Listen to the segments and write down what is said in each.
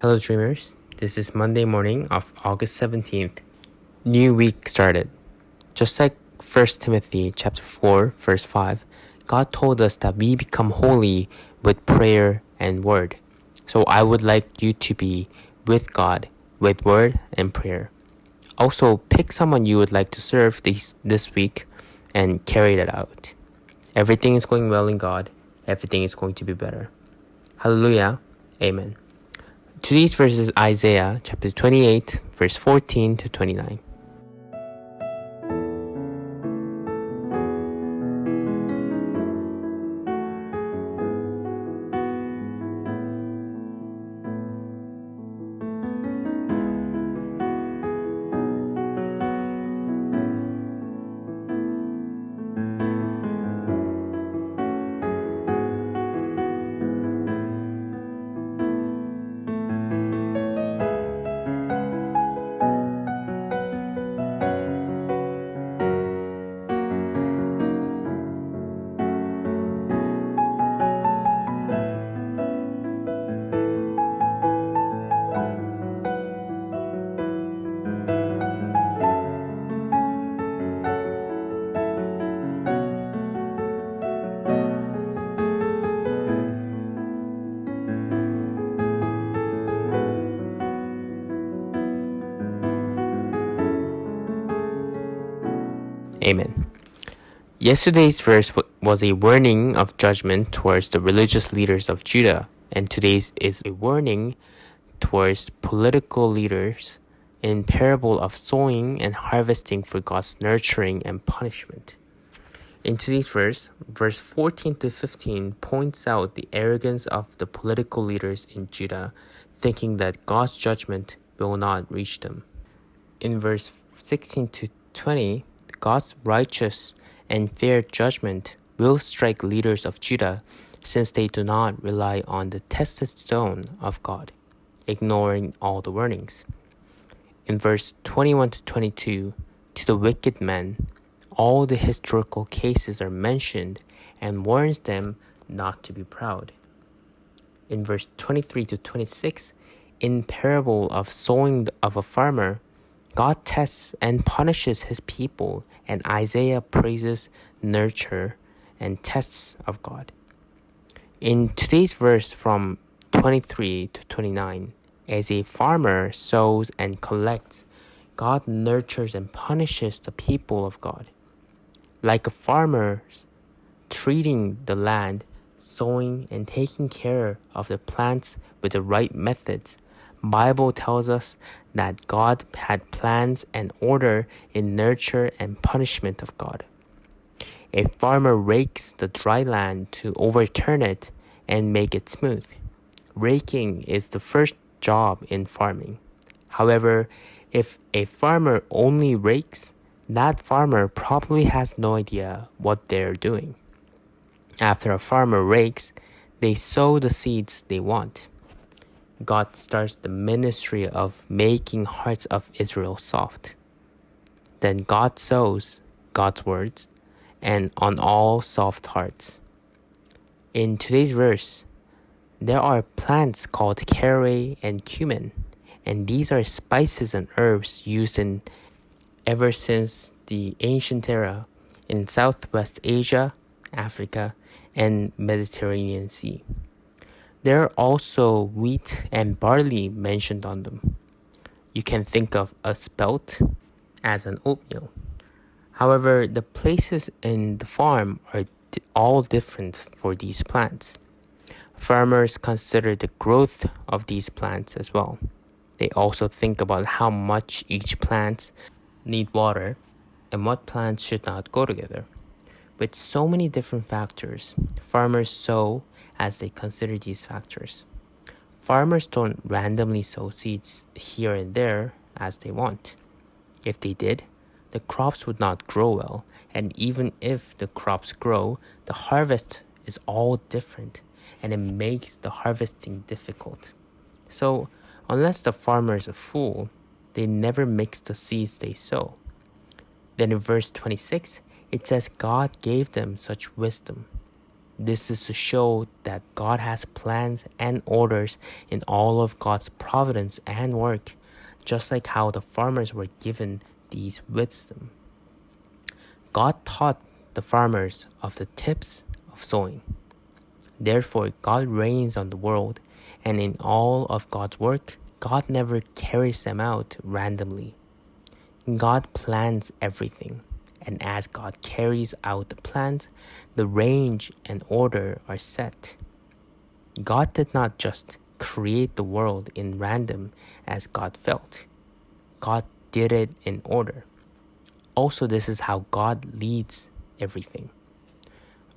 Hello dreamers, this is Monday morning of August 17th. New week started. Just like 1 Timothy chapter 4 verse 5, God told us that we become holy with prayer and word. So I would like you to be with God with word and prayer. Also pick someone you would like to serve this week and carry that out. Everything is going well in God. Everything is going to be better. Hallelujah. Amen. Today's verse is Isaiah chapter 28, verse 14 to 29. Amen. Yesterday's verse was a warning of judgment towards the religious leaders of Judah, and today's is a warning towards political leaders in parable of sowing and harvesting for God's nurturing and punishment. In today's verse 14 to 15 points out the arrogance of the political leaders in Judah, thinking that God's judgment will not reach them. In verse 16 to 20, God's righteous and fair judgment will strike leaders of Judah since they do not rely on the tested stone of God, ignoring all the warnings. In verse 21 to 22, to the wicked men, all the historical cases are mentioned and warns them not to be proud. In verse 23 to 26, in parable of sowing of a farmer, God tests and punishes his people, and Isaiah praises nurture and tests of God. In today's verse from 23 to 29, as a farmer sows and collects, God nurtures and punishes the people of God. Like a farmer treating the land, sowing and taking care of the plants with the right methods, Bible tells us that God had plans and order in nurture and punishment of God. A farmer rakes the dry land to overturn it and make it smooth. Raking is the first job in farming. However, if a farmer only rakes, that farmer probably has no idea what they're doing. After a farmer rakes, they sow the seeds they want. God starts the ministry of making hearts of Israel soft. Then God sows God's words and on all soft hearts. In today's verse, there are plants called caraway and cumin, and these are spices and herbs used in ever since the ancient era in Southwest Asia, Africa, and Mediterranean Sea. There are also wheat and barley mentioned on them. You can think of a spelt as an oatmeal. However, the places in the farm are all different for these plants. Farmers consider the growth of these plants as well. They also think about how much each plant need water and what plants should not go together. With so many different factors, farmers sow as they consider these factors. Farmers don't randomly sow seeds here and there as they want. If they did, the crops would not grow well, and even if the crops grow, the harvest is all different, and it makes the harvesting difficult. So, unless the farmer is a fool, they never mix the seeds they sow. Then in verse 26, it says God gave them such wisdom. This is to show that God has plans and orders in all of God's providence and work, just like how the farmers were given these wisdom. God taught the farmers of the tips of sowing. Therefore, God reigns on the world, and in all of God's work, God never carries them out randomly. God plans everything, and as God carries out the plans, the range and order are set. God did not just create the world in random as God felt. God did it in order. Also, this is how God leads everything.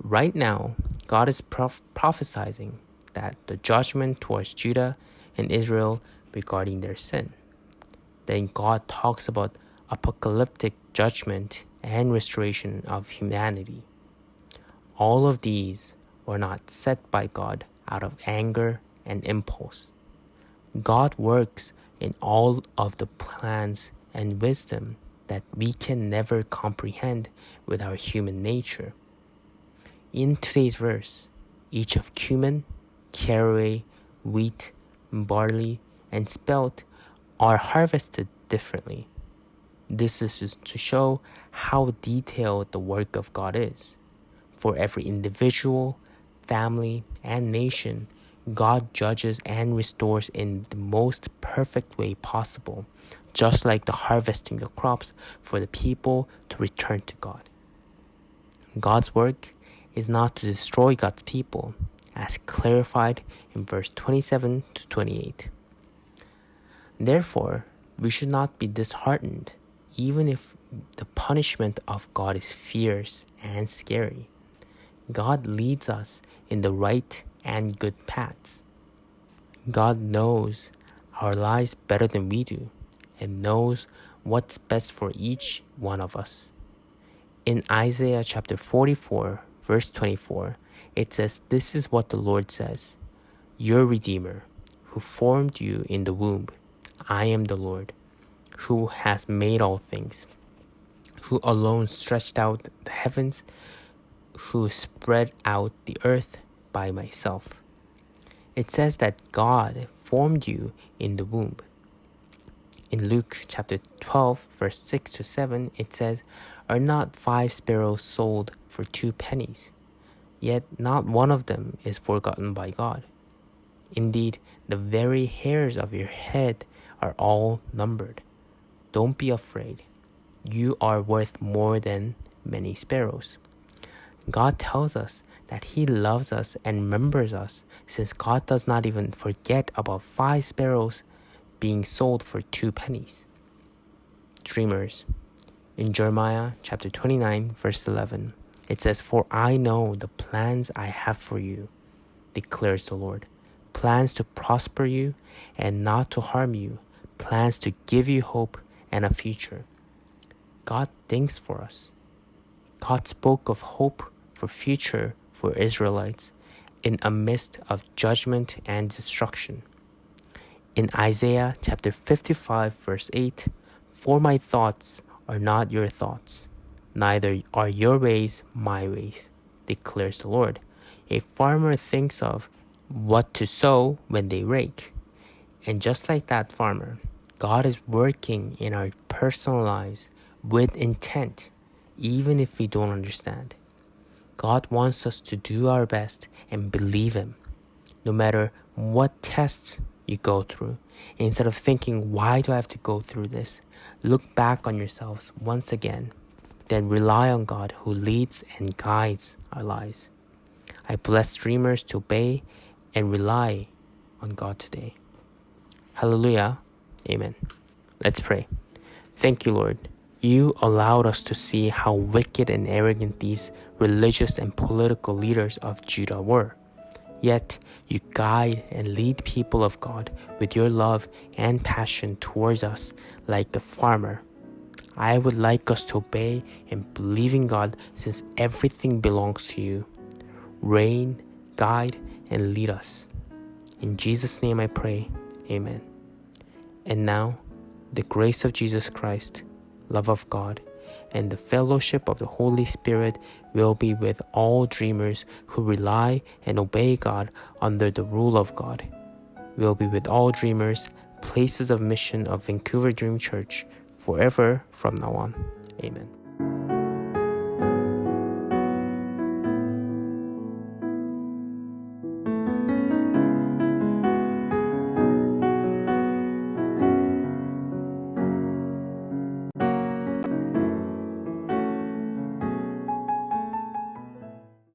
Right now, God is prophesying that the judgment towards Judah and Israel regarding their sin. Then God talks about apocalyptic judgment and restoration of humanity. All of these were not set by God out of anger and impulse. God works in all of the plans and wisdom that we can never comprehend with our human nature. In today's verse, each of cumin, caraway, wheat, barley, and spelt are harvested differently. This is to show how detailed the work of God is. For every individual, family, and nation, God judges and restores in the most perfect way possible, just like the harvesting the crops for the people to return to God. God's work is not to destroy God's people, as clarified in verse 27 to 28. Therefore, we should not be disheartened, even if the punishment of God is fierce and scary. God leads us in the right and good paths. God knows our lives better than we do and knows what's best for each one of us. In Isaiah chapter 44, verse 24, it says, "This is what the Lord says, your Redeemer, who formed you in the womb. I am the Lord, who has made all things, who alone stretched out the heavens, who spread out the earth by myself." It says that God formed you in the womb. In Luke chapter 12, verse 6 to 7, it says, "Are not 5 sparrows sold for 2 pennies? Yet not one of them is forgotten by God. Indeed, the very hairs of your head are all numbered. Don't be afraid. You are worth more than many sparrows." God tells us that He loves us and remembers us, since God does not even forget about 5 sparrows being sold for 2 pennies. Dreamers, in Jeremiah chapter 29, verse 11, it says, "For I know the plans I have for you, declares the Lord, plans to prosper you and not to harm you, plans to give you hope and a future." God thinks for us. God spoke of hope for future for Israelites in a midst of judgment and destruction. In Isaiah chapter 55, verse 8, "For my thoughts are not your thoughts, neither are your ways my ways, declares the Lord." A farmer thinks of what to sow when they rake. And just like that farmer, God is working in our personal lives with intent, even if we don't understand. God wants us to do our best and believe Him, no matter what tests you go through. Instead of thinking, "Why do I have to go through this?" look back on yourselves once again, then rely on God who leads and guides our lives. I bless dreamers to obey and rely on God today. Hallelujah. Amen. Let's pray. Thank you, Lord. You allowed us to see how wicked and arrogant these religious and political leaders of Judah were. Yet, you guide and lead people of God with your love and passion towards us like a farmer. I would like us to obey and believe in God, since everything belongs to you. Reign, guide, and lead us. In Jesus' name I pray. Amen. And now, the grace of Jesus Christ, love of God, and the fellowship of the Holy Spirit will be with all dreamers who rely and obey God under the rule of God. Will be with all dreamers, places of mission of Vancouver Dream Church, forever from now on. Amen.